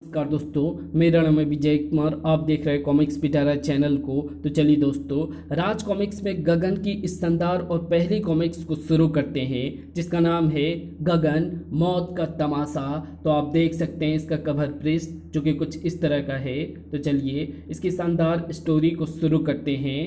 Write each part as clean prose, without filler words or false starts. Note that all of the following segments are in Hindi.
नमस्कार दोस्तों, मेरा नाम है विजय कुमार। आप देख रहे हैं कॉमिक्स पिटारा चैनल को। तो चलिए दोस्तों, राज कॉमिक्स में गगन की इस शानदार और पहली कॉमिक्स को शुरू करते हैं, जिसका नाम है गगन मौत का तमाशा। तो आप देख सकते हैं इसका कवर पृष्ठ जो कि कुछ इस तरह का है। तो चलिए इसकी शानदार स्टोरी को शुरू करते हैं।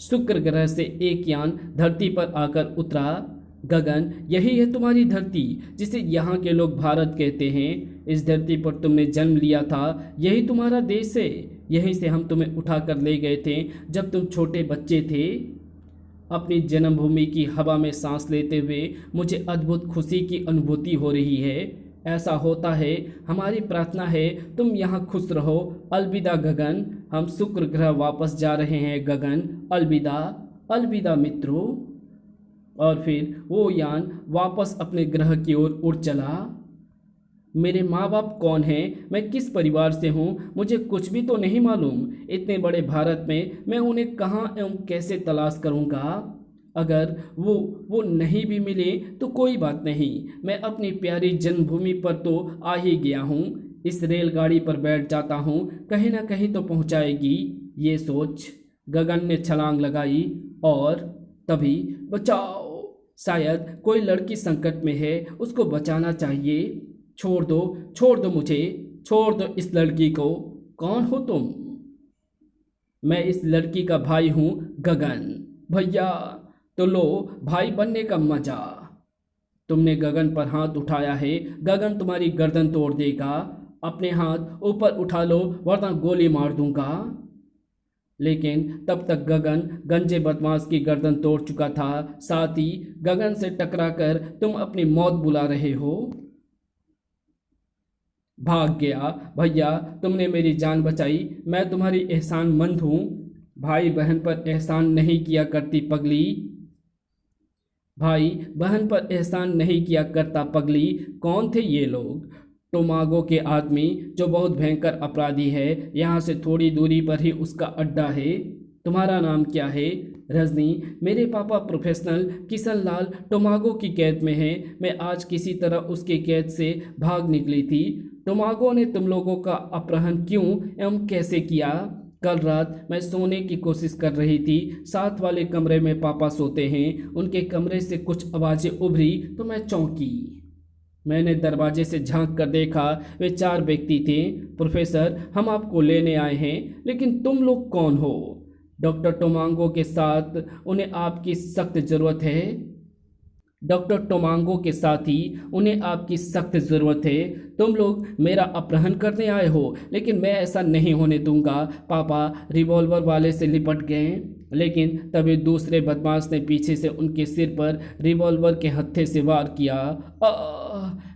शुक्र ग्रह से एक यान धरती पर आकर उतरा। गगन, यही है तुम्हारी धरती, जिसे यहाँ के लोग भारत कहते हैं। इस धरती पर तुमने जन्म लिया था, यही तुम्हारा देश है। यहीं से हम तुम्हें उठा कर ले गए थे जब तुम छोटे बच्चे थे। अपनी जन्मभूमि की हवा में सांस लेते हुए मुझे अद्भुत खुशी की अनुभूति हो रही है। ऐसा होता है, हमारी प्रार्थना है तुम यहाँ खुश रहो। अलविदा गगन, हम शुक्र ग्रह वापस जा रहे हैं गगन। अलविदा, अलविदा मित्रों। और फिर वो यान वापस अपने ग्रह की ओर उड़ चला। मेरे माँ बाप कौन हैं, मैं किस परिवार से हूँ, मुझे कुछ भी तो नहीं मालूम। इतने बड़े भारत में मैं उन्हें कहाँ एवं कैसे तलाश करूँगा। अगर वो नहीं भी मिले तो कोई बात नहीं, मैं अपनी प्यारी जन्मभूमि पर तो आ ही गया हूँ। इस रेलगाड़ी पर बैठ जाता हूँ, कहीं ना कहीं तो पहुँचाएगी। ये सोच गगन ने छलांग लगाई और तभी बचाओ, शायद कोई लड़की संकट में है, उसको बचाना चाहिए। छोड़ दो मुझे, छोड़ दो इस लड़की को। कौन हो तुम? मैं इस लड़की का भाई हूँ गगन। भैया, तो लो भाई बनने का मजा। तुमने गगन पर हाथ उठाया है, गगन तुम्हारी गर्दन तोड़ देगा। अपने हाथ ऊपर उठा लो वरना गोली मार दूंगा। लेकिन तब तक गगन गंजे बदमाश की गर्दन तोड़ चुका था। साथ ही गगन से टकराकर तुम अपनी मौत बुला रहे हो। भाग गया भैया, तुमने मेरी जान बचाई, मैं तुम्हारी एहसानमंद हूँ। भाई बहन पर एहसान नहीं किया करती पगली। भाई बहन पर एहसान नहीं किया करता पगली। कौन थे ये लोग? टोमागो के आदमी, जो बहुत भयंकर अपराधी है। यहाँ से थोड़ी दूरी पर ही उसका अड्डा है। तुम्हारा नाम क्या है? रजनी। मेरे पापा प्रोफेशनल किशन लाल टोमागो की कैद में हैं। मैं आज किसी तरह उसके कैद से भाग निकली थी। टोमागो ने तुम लोगों का अपहरण क्यों एवं कैसे किया? कल रात मैं सोने की कोशिश कर रही थी। साथ वाले कमरे में पापा सोते हैं। उनके कमरे से कुछ आवाज़ें उभरी तो मैं चौंकी। मैंने दरवाजे से झांक कर देखा, वे 4 व्यक्ति थे। प्रोफेसर, हम आपको लेने आए हैं, लेकिन तुम लोग कौन हो? डॉक्टर टोमांगो के साथ उन्हें आपकी सख्त ज़रूरत है। डॉक्टर टोमांगो के साथ ही उन्हें आपकी सख्त ज़रूरत है। तुम लोग मेरा अपहरण करने आए हो, लेकिन मैं ऐसा नहीं होने दूंगा। पापा रिवॉल्वर वाले से लिपट गए, लेकिन तभी दूसरे बदमाश ने पीछे से उनके सिर पर रिवॉल्वर के हत्थे से वार किया।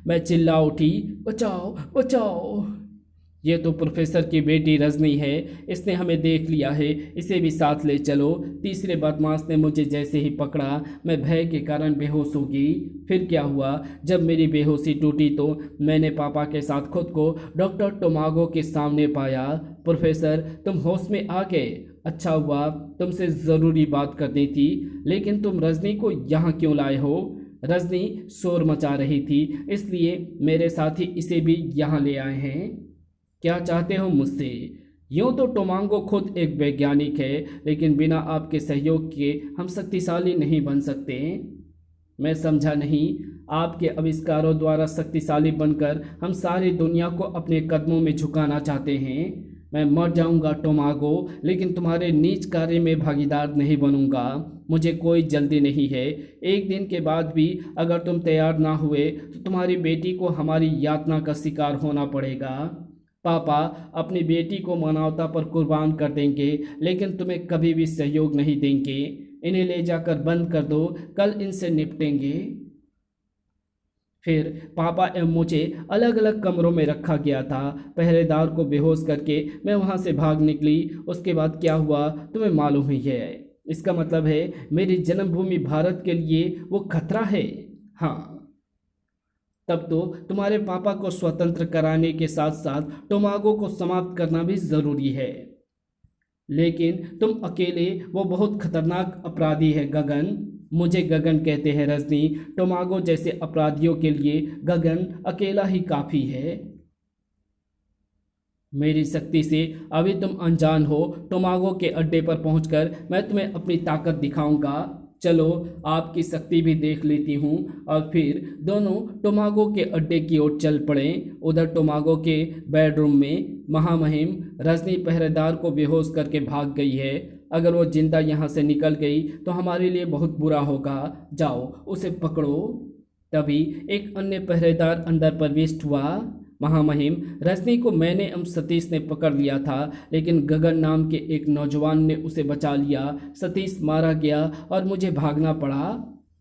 मैं चिल्ला उठी, बचाओ बचाओ। ये तो प्रोफेसर की बेटी रजनी है, इसने हमें देख लिया है, इसे भी साथ ले चलो। तीसरे बदमाश ने मुझे जैसे ही पकड़ा, मैं भय के कारण बेहोश हो गई। फिर क्या हुआ? जब मेरी बेहोशी टूटी तो मैंने पापा के साथ खुद को डॉक्टर टोमागो के सामने पाया। प्रोफेसर, तुम होश में आ गए, अच्छा हुआ, तुमसे ज़रूरी बात करनी थी। लेकिन तुम रजनी को यहाँ क्यों लाए हो? रजनी शोर मचा रही थी, इसलिए मेरे साथी इसे भी यहाँ ले आए हैं। क्या चाहते हो मुझसे? यूँ तो टोमांगो खुद एक वैज्ञानिक है, लेकिन बिना आपके सहयोग के हम शक्तिशाली नहीं बन सकते। मैं समझा नहीं। आपके आविष्कारों द्वारा शक्तिशाली बनकर हम सारी दुनिया को अपने कदमों में झुकाना चाहते हैं। मैं मर जाऊंगा टोमागो, लेकिन तुम्हारे नीच कार्य में भागीदार नहीं बनूंगा। मुझे कोई जल्दी नहीं है। एक दिन के बाद भी अगर तुम तैयार ना हुए तो तुम्हारी बेटी को हमारी यातना का शिकार होना पड़ेगा। पापा अपनी बेटी को मानवता पर कुर्बान कर देंगे, लेकिन तुम्हें कभी भी सहयोग नहीं देंगे। इन्हें ले जाकर बंद कर दो, कल इनसे निपटेंगे। फिर पापा एवं मुझे अलग अलग कमरों में रखा गया था। पहरेदार को बेहोश करके मैं वहां से भाग निकली। उसके बाद क्या हुआ तुम्हें मालूम ही है। इसका मतलब है मेरी जन्मभूमि भारत के लिए वो खतरा है। हाँ, तब तो तुम्हारे पापा को स्वतंत्र कराने के साथ साथ टोमागो को समाप्त करना भी ज़रूरी है। लेकिन तुम अकेले वो बहुत खतरनाक अपराधी है गगन। मुझे गगन कहते हैं रजनी। टोमागो जैसे अपराधियों के लिए गगन अकेला ही काफ़ी है। मेरी शक्ति से अभी तुम अनजान हो। टोमागो के अड्डे पर पहुंचकर मैं तुम्हें अपनी ताकत दिखाऊंगा। चलो आपकी शक्ति भी देख लेती हूँ। और फिर दोनों टोमागो के अड्डे की ओर चल पड़े। उधर टोमागो के बेडरूम में महामहिम रजनी पहरेदार को बेहोश करके भाग गई है। अगर वो जिंदा यहाँ से निकल गई तो हमारे लिए बहुत बुरा होगा। जाओ उसे पकड़ो। तभी एक अन्य पहरेदार अंदर प्रविष्ट हुआ। महामहिम रजनी को मैंने सतीश ने पकड़ लिया था, लेकिन गगन नाम के एक नौजवान ने उसे बचा लिया। सतीश मारा गया और मुझे भागना पड़ा।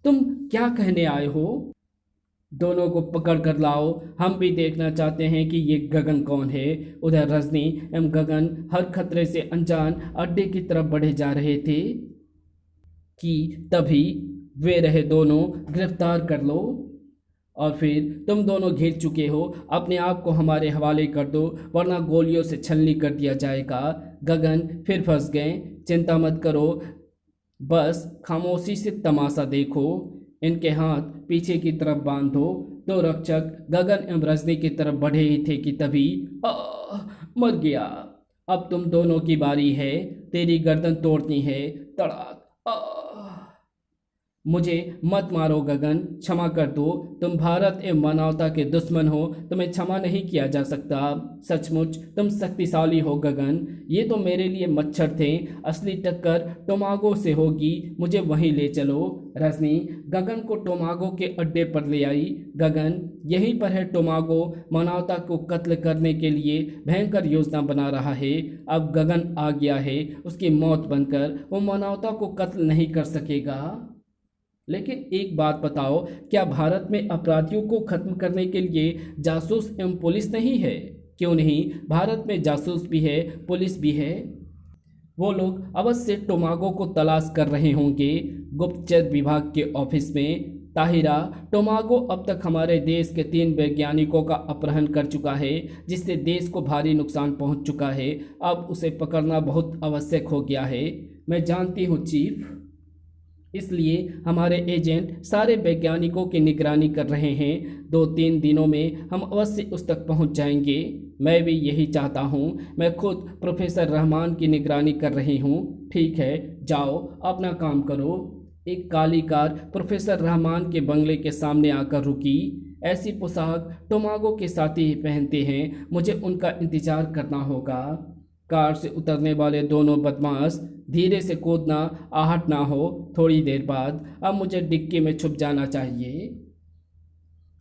तुम क्या कहने आए हो? दोनों को पकड़ कर लाओ, हम भी देखना चाहते हैं कि ये गगन कौन है। उधर रजनी एवं गगन हर खतरे से अनजान अड्डे की तरफ बढ़े जा रहे थे कि तभी वे रहे दोनों, गिरफ्तार कर लो। और फिर तुम दोनों घिर चुके हो, अपने आप को हमारे हवाले कर दो वरना गोलियों से छलनी कर दिया जाएगा। गगन फिर फंस गए। चिंता मत करो, बस खामोशी से तमाशा देखो। इनके हाथ पीछे की तरफ बांधो। दो रक्षक गगन एवं रजनी की तरफ बढ़े ही थे कि तभी मर गया। अब तुम दोनों की बारी है, तेरी गर्दन तोड़नी है। तड़ाक। मुझे मत मारो गगन, क्षमा कर दो। तुम भारत एवं मानवता के दुश्मन हो, तुम्हें क्षमा नहीं किया जा सकता। सचमुच तुम शक्तिशाली हो गगन। ये तो मेरे लिए मच्छर थे, असली टक्कर टोमागो से होगी। मुझे वहीं ले चलो। रजनी गगन को टोमागो के अड्डे पर ले आई। गगन यहीं पर है। टोमागो मानवता को कत्ल करने के लिए भयंकर योजना बना रहा है। अब गगन आ गया है, उसकी मौत बनकर वो मानवता को कत्ल नहीं कर सकेगा। लेकिन एक बात बताओ, क्या भारत में अपराधियों को खत्म करने के लिए जासूस एवं पुलिस नहीं है? क्यों नहीं, भारत में जासूस भी है, पुलिस भी है। वो लोग अवश्य टोमागो को तलाश कर रहे होंगे गुप्तचर विभाग के ऑफिस में। ताहिरा, टोमागो अब तक हमारे देश के 3 वैज्ञानिकों का अपहरण कर चुका है, जिससे देश को भारी नुकसान पहुंच चुका है। अब उसे पकड़ना बहुत आवश्यक हो गया है। मैं जानती हूँ चीफ, इसलिए हमारे एजेंट सारे वैज्ञानिकों की निगरानी कर रहे हैं। 2-3 दिनों में हम अवश्य उस तक पहुंच जाएंगे। मैं भी यही चाहता हूं। मैं खुद प्रोफेसर रहमान की निगरानी कर रही हूं। ठीक है, जाओ अपना काम करो। एक काली कार प्रोफेसर रहमान के बंगले के सामने आकर रुकी। ऐसी पोशाक टोमागो के साथी ही पहनते हैं, मुझे उनका इंतजार करना होगा। कार से उतरने वाले दोनों बदमाश, धीरे से कूदना, आहट ना हो। थोड़ी देर बाद अब मुझे डिक्की में छुप जाना चाहिए।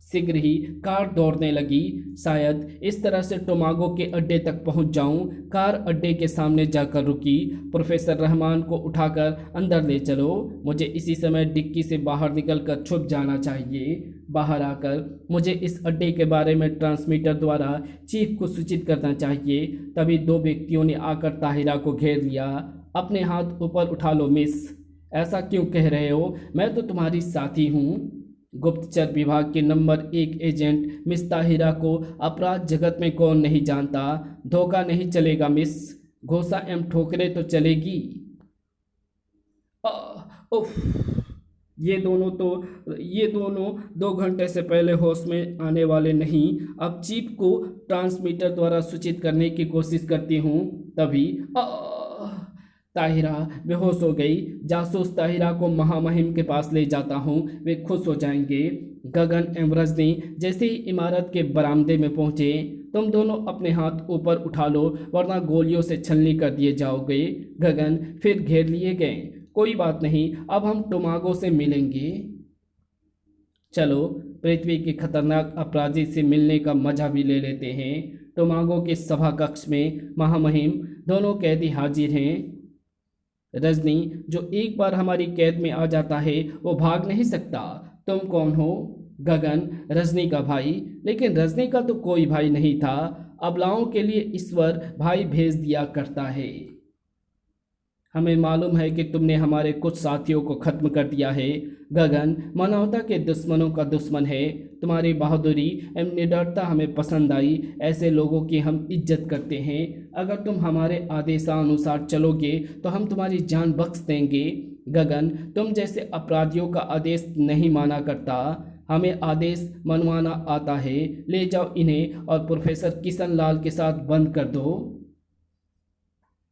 शीघ्र ही कार दौड़ने लगी। शायद इस तरह से टोमागो के अड्डे तक पहुंच जाऊं। कार अड्डे के सामने जाकर रुकी। प्रोफेसर रहमान को उठाकर अंदर ले चलो। मुझे इसी समय डिक्की से बाहर निकलकर छुप जाना चाहिए। बाहर आकर मुझे इस अड्डे के बारे में ट्रांसमीटर द्वारा चीफ को सूचित करना चाहिए। तभी 2 व्यक्तियों ने आकर ताहिरा को घेर लिया। अपने हाथ ऊपर उठा लो मिस। ऐसा क्यों कह रहे हो? मैं तो तुम्हारी साथी हूँ। गुप्तचर विभाग के नंबर 1 एजेंट मिस ताहिरा को अपराध जगत में कौन नहीं जानता। धोखा नहीं चलेगा मिस, घोषा एवं ठोकरे तो चलेगी। उफ, ये दोनों 2 घंटे से पहले होश में आने वाले नहीं। अब चीफ को ट्रांसमीटर द्वारा सूचित करने की कोशिश करती हूँ। तभी ताहिरा बेहोश हो गई। जासूस ताहिरा को महामहिम के पास ले जाता हूँ, वे खुश हो जाएंगे। गगन एवं रजनी जैसे ही इमारत के बरामदे में पहुँचे, तुम दोनों अपने हाथ ऊपर उठा लो वरना गोलियों से छलनी कर दिए जाओगे। गगन फिर घेर लिए गए। कोई बात नहीं, अब हम टोमागो से मिलेंगे। चलो पृथ्वी के खतरनाक अपराधी से मिलने का मजा भी ले लेते हैं। टोमागो के सभा कक्ष में महामहिम दोनों कैदी हाजिर हैं। रजनी, जो एक बार हमारी कैद में आ जाता है वो भाग नहीं सकता। तुम कौन हो? गगन, रजनी का भाई। लेकिन रजनी का तो कोई भाई नहीं था। अबलाओं के लिए ईश्वर भाई भेज दिया करता है। हमें मालूम है कि तुमने हमारे कुछ साथियों को खत्म कर दिया है। गगन मानवता के दुश्मनों का दुश्मन है। तुम्हारी बहादुरी एवं निडरता हमें पसंद आई। ऐसे लोगों की हम इज्जत करते हैं। अगर तुम हमारे आदेशानुसार चलोगे तो हम तुम्हारी जान बख्श देंगे। गगन तुम जैसे अपराधियों का आदेश नहीं माना करता। हमें आदेश मनवाना आता है। ले जाओ इन्हें और प्रोफेसर किशन लाल के साथ बंद कर दो।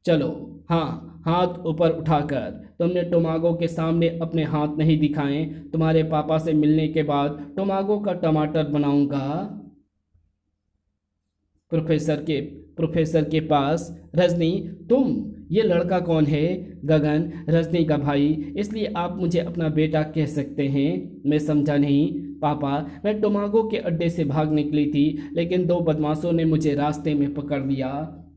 चलो, हाँ, हाथ ऊपर उठाकर। तुमने टोमागो के सामने अपने हाथ नहीं दिखाए। तुम्हारे पापा से मिलने के बाद टोमागो का टमाटर बनाऊंगा। प्रोफेसर के पास। रजनी, तुम, ये लड़का कौन है? गगन, रजनी का भाई, इसलिए आप मुझे अपना बेटा कह सकते हैं। मैं समझा नहीं। पापा, मैं टोमागो के अड्डे से भाग निकली थी, लेकिन दो बदमाशों ने मुझे रास्ते में पकड़ लिया।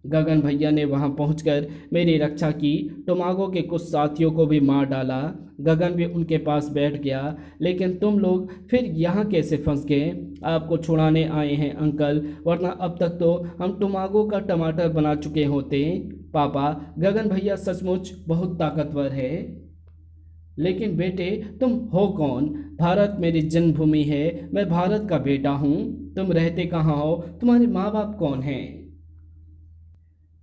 गगन भैया ने वहां पहुंचकर मेरी रक्षा की। टोमागो के कुछ साथियों को भी मार डाला। गगन भी उनके पास बैठ गया। लेकिन तुम लोग फिर यहाँ कैसे फंस गए? आपको छुड़ाने आए हैं अंकल, वरना अब तक तो हम टोमागो का टमाटर बना चुके होते। पापा, गगन भैया सचमुच बहुत ताकतवर है। लेकिन बेटे, तुम हो कौन? भारत मेरी जन्मभूमि है। मैं भारत का बेटा हूँ। तुम रहते कहाँ हो? तुम्हारे माँ बाप कौन हैं?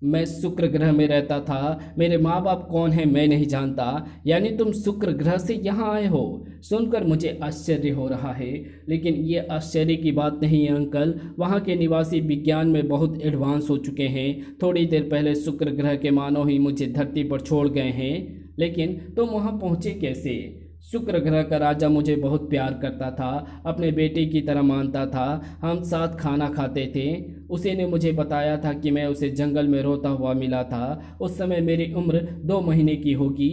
मैं शुक्र ग्रह में रहता था। मेरे माँ बाप कौन हैं मैं नहीं जानता। यानी तुम शुक्र ग्रह से यहाँ आए हो? सुनकर मुझे आश्चर्य हो रहा है। लेकिन ये आश्चर्य की बात नहीं है अंकल। वहाँ के निवासी विज्ञान में बहुत एडवांस हो चुके हैं। थोड़ी देर पहले शुक्र ग्रह के मानव ही मुझे धरती पर छोड़ गए हैं। लेकिन तुम वहाँ पहुँचे कैसे? शुक्र ग्रह का राजा मुझे बहुत प्यार करता था, अपने बेटे की तरह मानता था। हम साथ खाना खाते थे। उसी ने मुझे बताया था कि मैं उसे जंगल में रोता हुआ मिला था। उस समय मेरी उम्र 2 महीने की होगी।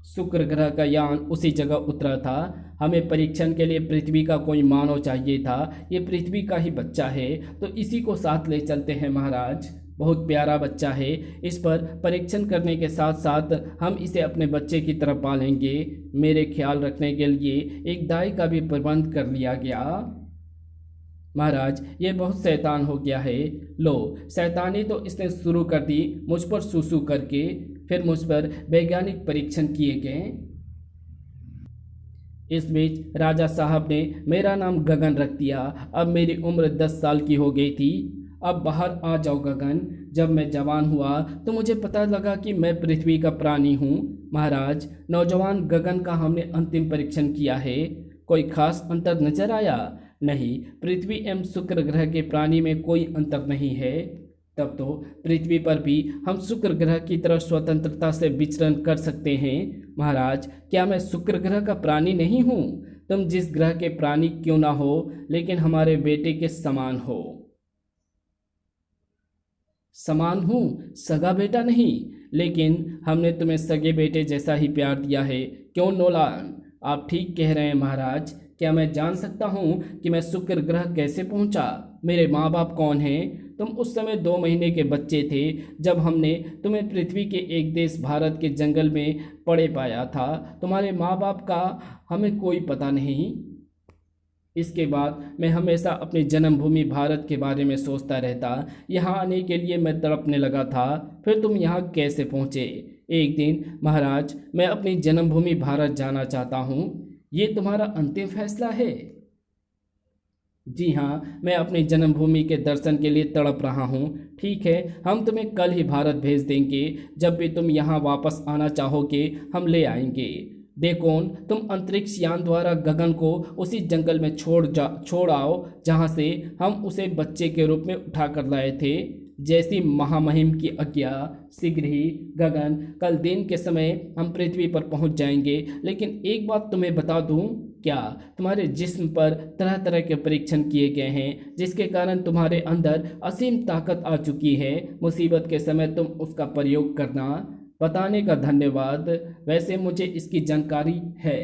शुक्र ग्रह का यान उसी जगह उतरा था। हमें परीक्षण के लिए पृथ्वी का कोई मानव चाहिए था। ये पृथ्वी का ही बच्चा है, तो इसी को साथ ले चलते हैं महाराज। बहुत प्यारा बच्चा है। इस पर परीक्षण करने के साथ साथ हम इसे अपने बच्चे की तरह पालेंगे। मेरे ख्याल रखने के लिए एक दाई का भी प्रबंध कर लिया गया। महाराज, ये बहुत शैतान हो गया है। लो, शैतानी तो इसने शुरू कर दी मुझ पर सूसू करके। फिर मुझ पर वैज्ञानिक परीक्षण किए गए। इस बीच राजा साहब ने मेरा नाम गगन रख दिया। अब मेरी उम्र 10 साल की हो गई थी। अब बाहर आ जाओ गगन। जब मैं जवान हुआ तो मुझे पता लगा कि मैं पृथ्वी का प्राणी हूँ। महाराज, नौजवान गगन का हमने अंतिम परीक्षण किया है। कोई खास अंतर नजर आया? नहीं, पृथ्वी एवं शुक्र ग्रह के प्राणी में कोई अंतर नहीं है। तब तो पृथ्वी पर भी हम शुक्र ग्रह की तरह स्वतंत्रता से विचरण कर सकते हैं। महाराज, क्या मैं शुक्र ग्रह का प्राणी नहीं हूँ? तुम जिस ग्रह के प्राणी क्यों ना हो, लेकिन हमारे बेटे के समान हो। समान हूँ, सगा बेटा नहीं। लेकिन हमने तुम्हें सगे बेटे जैसा ही प्यार दिया है, क्यों नोलान? आप ठीक कह रहे हैं महाराज। क्या मैं जान सकता हूँ कि मैं शुक्र ग्रह कैसे पहुँचा? मेरे माँ बाप कौन हैं? तुम उस समय 2 महीने के बच्चे थे जब हमने तुम्हें पृथ्वी के एक देश भारत के जंगल में पड़े पाया था। तुम्हारे माँ बाप का हमें कोई पता नहीं। इसके बाद मैं हमेशा अपनी जन्मभूमि भारत के बारे में सोचता रहता। यहाँ आने के लिए मैं तड़पने लगा था। फिर तुम यहाँ कैसे पहुँचे? एक दिन महाराज, मैं अपनी जन्मभूमि भारत जाना चाहता हूँ। ये तुम्हारा अंतिम फैसला है? जी हाँ, मैं अपनी जन्मभूमि के दर्शन के लिए तड़प रहा हूँ। ठीक है, हम तुम्हें कल ही भारत भेज देंगे। जब भी तुम यहाँ वापस आना चाहोगे हम ले आएंगे। देखोन, तुम अंतरिक्ष यान द्वारा गगन को उसी जंगल में छोड़ आओ जहाँ से हम उसे बच्चे के रूप में उठा कर लाए थे। जैसी महामहिम की आज्ञा। शीघ्र ही गगन, कल दिन के समय हम पृथ्वी पर पहुंच जाएंगे। लेकिन एक बात तुम्हें बता दूं क्या? तुम्हारे जिस्म पर तरह तरह के परीक्षण किए गए हैं, जिसके कारण तुम्हारे अंदर असीम ताकत आ चुकी है। मुसीबत के समय तुम उसका प्रयोग करना। बताने का धन्यवाद। वैसे मुझे इसकी जानकारी है।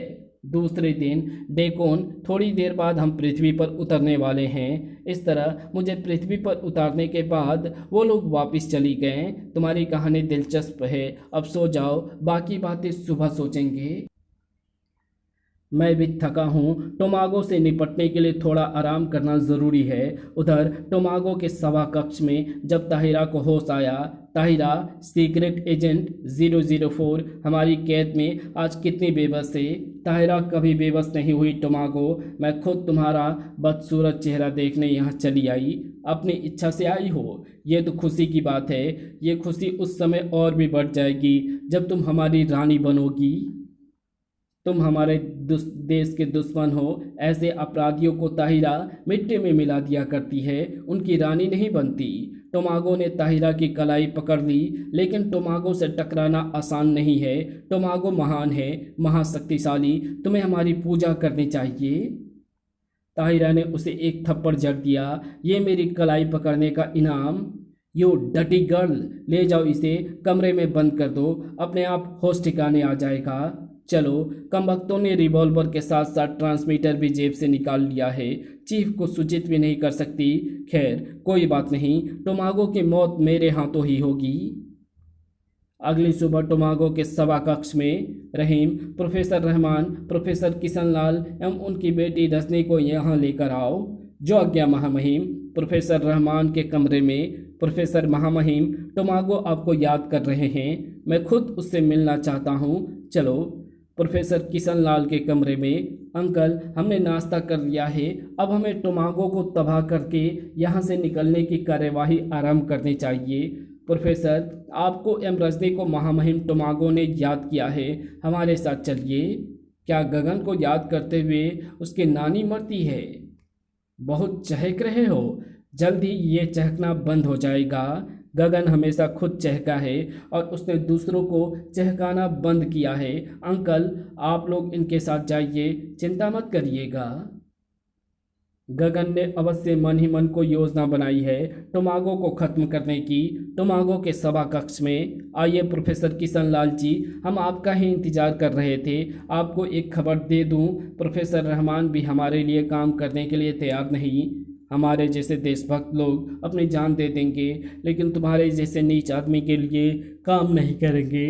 दूसरे दिन डेकोन, थोड़ी देर बाद हम पृथ्वी पर उतरने वाले हैं। इस तरह मुझे पृथ्वी पर उतारने के बाद वो लोग वापस चली गए। तुम्हारी कहानी दिलचस्प है, अब सो जाओ, बाकी बातें सुबह सोचेंगे। मैं भी थका हूँ। टोमागो से निपटने के लिए थोड़ा आराम करना ज़रूरी है। उधर टोमागो के सभा कक्ष में जब ताहिरा को होश आया। ताहिरा, सीक्रेट एजेंट 004 हमारी कैद में आज कितनी बेबस है। ताहिरा कभी बेबस नहीं हुई टोमागो। मैं खुद तुम्हारा बदसूरत चेहरा देखने यहाँ चली आई। अपनी इच्छा से आई हो, ये तो खुशी की बात है। ये खुशी उस समय और भी बढ़ जाएगी जब तुम हमारी रानी बनोगी। तुम हमारे देश के दुश्मन हो। ऐसे अपराधियों को ताहिरा मिट्टी में मिला दिया करती है, उनकी रानी नहीं बनती। टोमागो ने ताहिरा की कलाई पकड़ ली, लेकिन टोमागो से टकराना आसान नहीं है। टोमागो महान है, महाशक्तिशाली, तुम्हें हमारी पूजा करनी चाहिए। ताहिरा ने उसे एक थप्पड़ जड़ दिया। ये मेरी कलाई पकड़ने का इनाम। यू डटी गर्ल, ले जाओ इसे, कमरे में बंद कर दो, अपने आप होश ठिकाने आ जाएगा। चलो। कमबख्तों ने रिवॉल्वर के साथ साथ ट्रांसमीटर भी जेब से निकाल लिया है। चीफ को सूचित भी नहीं कर सकती। खैर कोई बात नहीं, टोमागो की मौत मेरे हाथों ही होगी। अगली सुबह टोमागो के सभा कक्ष में रहीम, प्रोफेसर रहमान, प्रोफेसर किशनलाल एवं उनकी बेटी रजनी को यहाँ लेकर आओ। जो आज्ञा महामहिम। प्रोफेसर रहमान के कमरे में। प्रोफेसर महामहिम, टोमागो आपको याद कर रहे हैं, मैं खुद उससे मिलना चाहता हूँ, चलो। प्रोफेसर किशनलाल के कमरे में। अंकल, हमने नाश्ता कर लिया है, अब हमें टोमागो को तबाह करके यहाँ से निकलने की कार्यवाही आरंभ करनी चाहिए। प्रोफेसर, आपको एवं रजनी को महामहिम टोमागो ने याद किया है, हमारे साथ चलिए। क्या गगन को याद करते हुए उसकी नानी मरती है? बहुत चहक रहे हो, जल्द ही ये चहकना बंद हो जाएगा। गगन हमेशा खुद चहका है और उसने दूसरों को चहकाना बंद किया है। अंकल, आप लोग इनके साथ जाइए, चिंता मत करिएगा। गगन ने अवश्य मन ही मन को योजना बनाई है टोमागो को खत्म करने की। टोमागो के सभा कक्ष में। आइए प्रोफेसर किशनलाल जी, हम आपका ही इंतजार कर रहे थे। आपको एक खबर दे दूं, प्रोफेसर रहमान भी हमारे लिए काम करने के लिए तैयार नहीं। हमारे जैसे देशभक्त लोग अपनी जान दे देंगे, लेकिन तुम्हारे जैसे नीच आदमी के लिए काम नहीं करेंगे।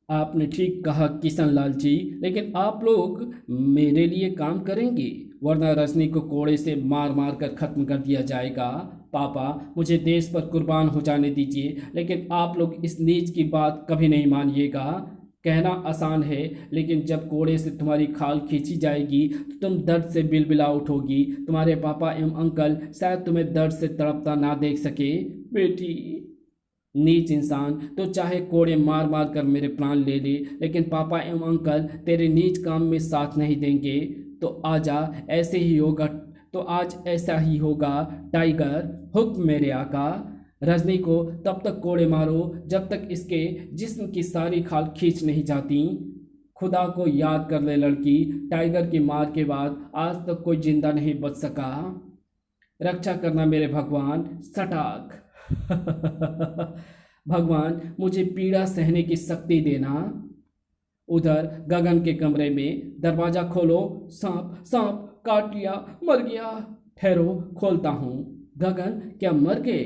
आपने ठीक कहा किशनलाल जी, लेकिन आप लोग मेरे लिए काम करेंगे, वरना रजनी को कोड़े से मार मार कर खत्म कर दिया जाएगा। पापा, मुझे देश पर कुर्बान हो जाने दीजिए, लेकिन आप लोग इस नीच की बात कभी नहीं मानिएगा। कहना आसान है, लेकिन जब कोड़े से तुम्हारी खाल खींची जाएगी तो तुम दर्द से बिलबिला उठोगी। तुम्हारे पापा एवं अंकल शायद तुम्हें दर्द से तड़पता ना देख सके। बेटी, नीच इंसान, तो चाहे कोड़े मार मार कर मेरे प्राण ले ले, लेकिन पापा एवं अंकल तेरे नीच काम में साथ नहीं देंगे। तो आजा, ऐसे ही होगा, तो आज ऐसा ही होगा। टाइगर, हुक्म मेरे आका। रजनी को तब तक कोड़े मारो जब तक इसके जिस्म की सारी खाल खींच नहीं जाती। खुदा को याद कर ले लड़की, टाइगर की मार के बाद आज तक कोई जिंदा नहीं बच सका। रक्षा करना मेरे भगवान। सटाक। भगवान, मुझे पीड़ा सहने की शक्ति देना। उधर गगन के कमरे में। दरवाजा खोलो। सांप, सांप काट लिया, मर गया। ठहरो, खोलता हूँ। गगन, क्या मर गए?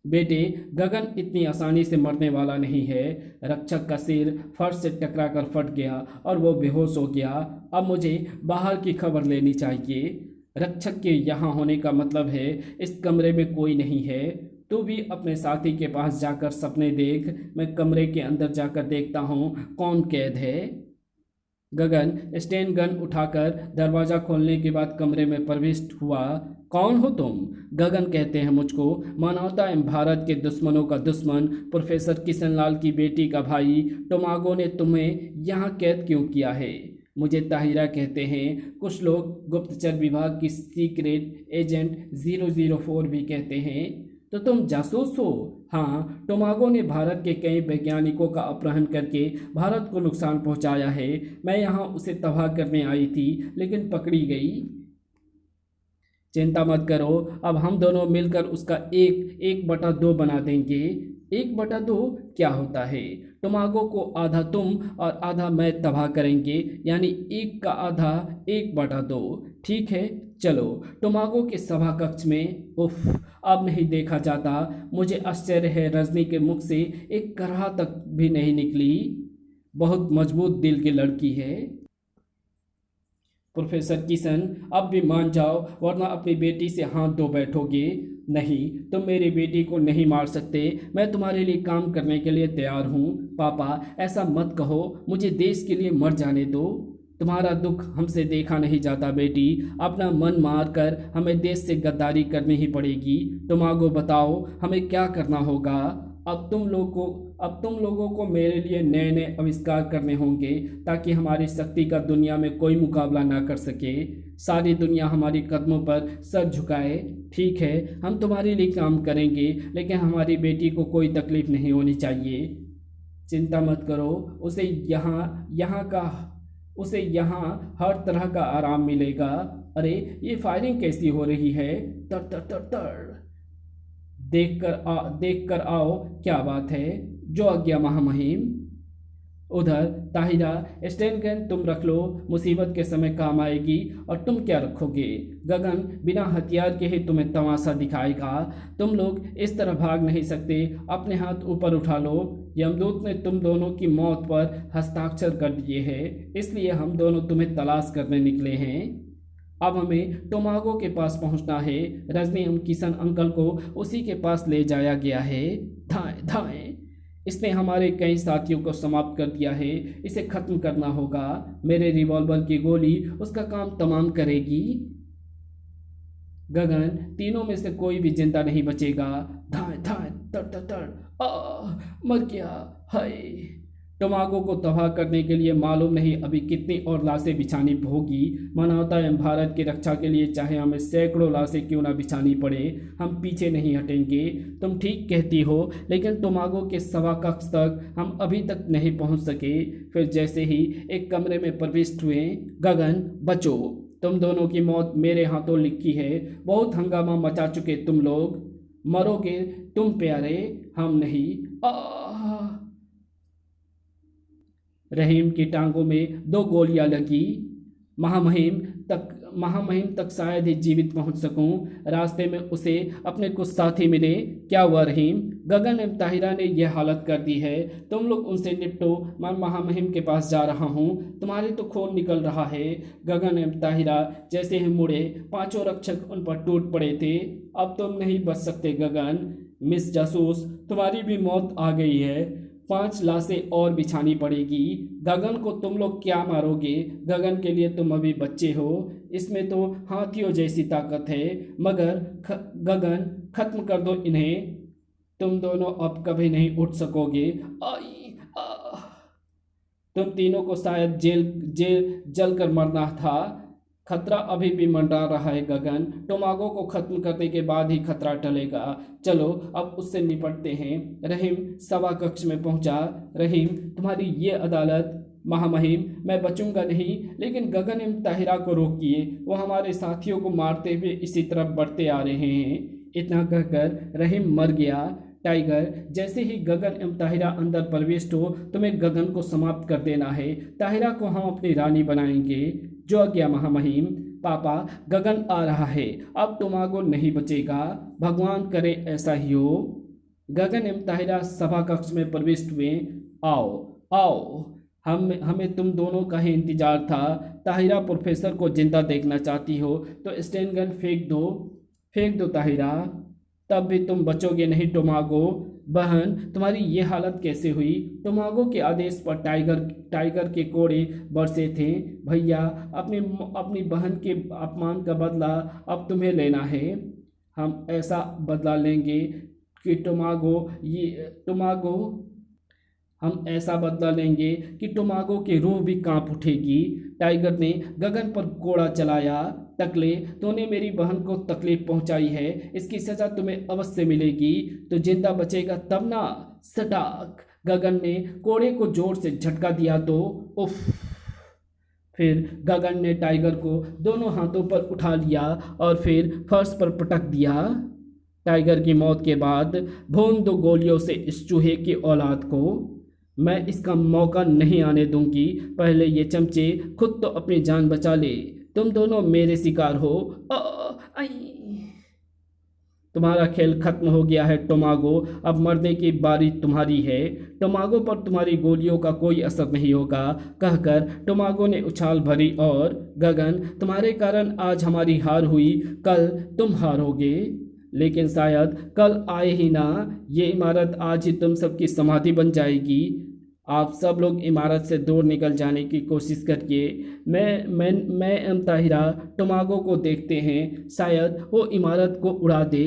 बेटे, गगन इतनी आसानी से मरने वाला नहीं है। रक्षक का सिर फर्श से टकराकर फट गया और वो बेहोश हो गया। अब मुझे बाहर की खबर लेनी चाहिए। रक्षक के यहाँ होने का मतलब है इस कमरे में कोई नहीं है। तू भी अपने साथी के पास जाकर सपने देख, मैं कमरे के अंदर जाकर देखता हूँ कौन कैद है। गगन स्टेन गन उठाकर दरवाज़ा खोलने के बाद कमरे में प्रविष्ट हुआ। कौन हो तुम? गगन कहते हैं मुझको, मानवता एवं भारत के दुश्मनों का दुश्मन, प्रोफेसर किशनलाल की बेटी का भाई। टोमागो ने तुम्हें यहाँ कैद क्यों किया है? मुझे ताहिरा कहते हैं, कुछ लोग गुप्तचर विभाग की सीक्रेट एजेंट 004 भी कहते हैं। तो तुम जासूस हो? हाँ, टोमागो ने भारत के कई वैज्ञानिकों का अपहरण करके भारत को नुकसान पहुंचाया है। मैं यहाँ उसे तबाह करने आई थी, लेकिन पकड़ी गई। चिंता मत करो, अब हम दोनों मिलकर उसका 1/2 बना देंगे। 1/2 क्या होता है? टोमागो को आधा तुम और आधा मैं तबाह करेंगे, यानी 1 का आधा 1/2। ठीक है, चलो। टोमागो के सभा कक्ष में। उफ, अब नहीं देखा जाता। मुझे आश्चर्य है रजनी के मुख से एक करहा तक भी नहीं निकली। बहुत मजबूत दिल की लड़की है। प्रोफेसर किशन, अब भी मान जाओ, वरना अपनी बेटी से हाथ धो बैठोगे। नहीं, तुम मेरी बेटी को नहीं मार सकते। मैं तुम्हारे लिए काम करने के लिए तैयार हूँ। पापा, ऐसा मत कहो, मुझे देश के लिए मर जाने दो। तुम्हारा दुख हमसे देखा नहीं जाता बेटी। अपना मन मार कर हमें देश से गद्दारी करनी ही पड़ेगी। टोमागो, बताओ हमें क्या करना होगा? अब तुम लोगों को मेरे लिए नए नए आविष्कार करने होंगे ताकि हमारी शक्ति का दुनिया में कोई मुकाबला ना कर सके। सारी दुनिया हमारी कदमों पर सर झुकाए। ठीक है, हम तुम्हारे लिए काम करेंगे, लेकिन हमारी बेटी को कोई तकलीफ नहीं होनी चाहिए। चिंता मत करो, उसे यहाँ हर तरह का आराम मिलेगा। अरे ये फायरिंग कैसी हो रही है? तर तर तर तर। देख कर आओ, क्या बात है? जो आज्ञा महामहिम। उधर ताहिरा, स्टेन गन तुम रख लो, मुसीबत के समय काम आएगी। और तुम क्या रखोगे? गगन बिना हथियार के ही तुम्हें तमाशा दिखाएगा। तुम लोग इस तरह भाग नहीं सकते, अपने हाथ ऊपर उठा लो। यमदूत ने तुम दोनों की मौत पर हस्ताक्षर कर दिए हैं, इसलिए हम दोनों तुम्हें तलाश करने निकले हैं। अब हमें टोमागो के पास पहुंचना है। रजनी किशन अंकल को उसी के पास ले जाया गया है। धाएं धाएं। इसने हमारे कई साथियों को समाप्त कर दिया है, इसे खत्म करना होगा। मेरे रिवॉल्वर की गोली उसका काम तमाम करेगी। गगन, तीनों में से कोई भी जिंदा नहीं बचेगा। धाएं धाएं तर तर तर। मर गया। हाय। टोमागो को तबाह करने के लिए मालूम नहीं अभी कितनी और लाशें बिछानी होगी। मानवता एवं भारत की रक्षा के लिए चाहे हमें सैकड़ों लाशें क्यों ना बिछानी पड़े, हम पीछे नहीं हटेंगे। तुम ठीक कहती हो, लेकिन टोमागो के सभा कक्ष तक हम अभी तक नहीं पहुंच सके। फिर जैसे ही एक कमरे में प्रविष्ट हुए, गगन बचो, तुम दोनों की मौत मेरे हाथों लिखी है। बहुत हंगामा मचा चुके तुम लोग, मरोगे तुम प्यारे, हम नहीं। रहीम की टांगों में 2 गोलियां लगी। महामहिम तक शायद ही जीवित पहुंच सकूं। रास्ते में उसे अपने कुछ साथी मिले। क्या हुआ रहीम? गगन एवं ताहिरा ने यह हालत कर दी है, तुम लोग उनसे निपटो, मैं महामहिम के पास जा रहा हूं। तुम्हारे तो खून निकल रहा है। गगन एवं ताहिरा जैसे ही मुड़े, 5 रक्षक उन पर टूट पड़े थे। अब तुम नहीं बच सकते गगन। मिस जासूस, तुम्हारी भी मौत आ गई है। 5 लाशें और बिछानी पड़ेगी। गगन को तुम लोग क्या मारोगे? गगन के लिए तुम अभी बच्चे हो, इसमें तो हाथियों जैसी ताकत है। मगर गगन, खत्म कर दो इन्हें। तुम दोनों अब कभी नहीं उठ सकोगे। तुम तीनों को शायद जेल जल कर मरना था। खतरा अभी भी मंडरा रहा है गगन। टोमागो को खत्म करने के बाद ही खतरा टलेगा। चलो अब उससे निपटते हैं। रहीम सभा कक्ष में पहुंचा। रहीम, तुम्हारी ये अदालत। महामहिम, मैं बचूंगा नहीं, लेकिन गगन एवं ताहिरा को रोकिए, वो हमारे साथियों को मारते हुए इसी तरफ बढ़ते आ रहे हैं। इतना कहकर रहीम मर गया। टाइगर, जैसे ही गगन एवं ताहिरा अंदर प्रविष्ट हो, तुम्हें गगन को समाप्त कर देना है। ताहिरा को हम अपनी रानी बनाएंगे। जो आज्ञा महामहिम। पापा, गगन आ रहा है, अब टोमागो नहीं बचेगा। भगवान करे ऐसा ही हो। गगन एवं ताहिरा सभा कक्ष में प्रविष्ट हुए। आओ आओ, हमें तुम दोनों का ही इंतजार था। ताहिरा, प्रोफेसर को जिंदा देखना चाहती हो तो स्टेन गन फेंक दो ताहिरा, तब भी तुम बचोगे नहीं टोमागो। बहन, तुम्हारी ये हालत कैसे हुई? टोमागो के आदेश पर टाइगर के कोड़े बरसे थे। भैया, अपनी बहन के अपमान का बदला अब तुम्हें लेना है। हम ऐसा बदला लेंगे कि टोमागो की रूह भी कांप उठेगी। टाइगर ने गगन पर कोड़ा चलाया। टकले, तूने मेरी बहन को तकलीफ पहुंचाई है, इसकी सजा तुम्हें अवश्य मिलेगी। तो जिंदा बचेगा तब ना। सटाक। गगन ने कोड़े को जोर से झटका दिया तो उफ। फिर गगन ने टाइगर को दोनों हाथों पर उठा लिया और फिर फर्श पर पटक दिया। टाइगर की मौत के बाद भून दो गोलियों से इस चूहे की औलाद को। मैं इसका मौका नहीं आने दूंगी। पहले ये चमचे खुद तो अपनी जान बचा ले। तुम दोनों मेरे शिकार हो। तुम्हारा खेल खत्म हो गया है टोमागो, अब मरने की बारी तुम्हारी है। टोमागो पर तुम्हारी गोलियों का कोई असर नहीं होगा, कहकर टोमागो ने उछाल भरी और गगन, तुम्हारे कारण आज हमारी हार हुई, कल तुम हारोगे। लेकिन शायद कल आए ही ना। ये इमारत आज ही तुम सबकी समाधि बन जाएगी। आप सब लोग इमारत से दूर निकल जाने की कोशिश करिए। मैं एवं ताहिरा टोमागो को देखते हैं, शायद वो इमारत को उड़ा दे।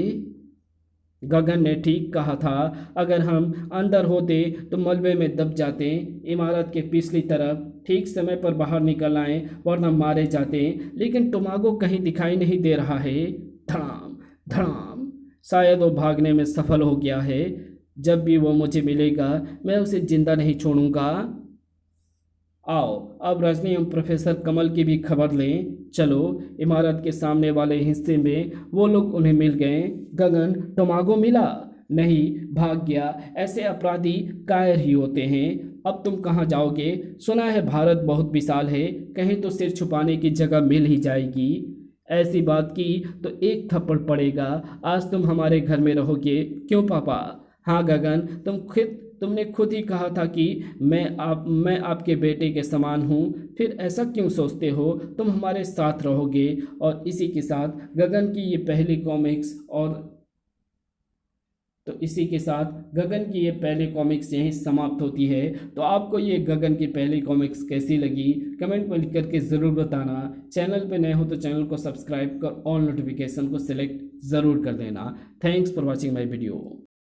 गगन ने ठीक कहा था, अगर हम अंदर होते तो मलबे में दब जाते, इमारत के पिछली तरफ ठीक समय पर बाहर निकल आए वरना मारे जाते, लेकिन टोमागो कहीं दिखाई नहीं दे रहा है। धड़ाम धड़ाम। शायद वो भागने में सफल हो गया है। जब भी वो मुझे मिलेगा मैं उसे जिंदा नहीं छोड़ूंगा। आओ अब रजनी एवं प्रोफेसर कमल की भी खबर लें। चलो। इमारत के सामने वाले हिस्से में वो लोग उन्हें मिल गए। गगन, टोमागो मिला? नहीं, भाग गया। ऐसे अपराधी कायर ही होते हैं। अब तुम कहाँ जाओगे? सुना है भारत बहुत विशाल है, कहीं तो सिर छुपाने की जगह मिल ही जाएगी। ऐसी बात की तो एक थप्पड़ पड़ेगा। आज तुम हमारे घर में रहोगे, क्यों पापा? हाँ गगन, तुमने खुद ही कहा था कि मैं आपके बेटे के समान हूँ, फिर ऐसा क्यों सोचते हो? तुम हमारे साथ रहोगे। और इसी के साथ गगन की ये पहली कॉमिक्स यहीं समाप्त होती है। तो आपको ये गगन की पहली कॉमिक्स कैसी लगी कमेंट में लिख करके ज़रूर बताना। चैनल पे नए हो तो चैनल को सब्सक्राइब कर ऑल नोटिफिकेशन को सिलेक्ट ज़रूर कर देना। Thanks for watching my video.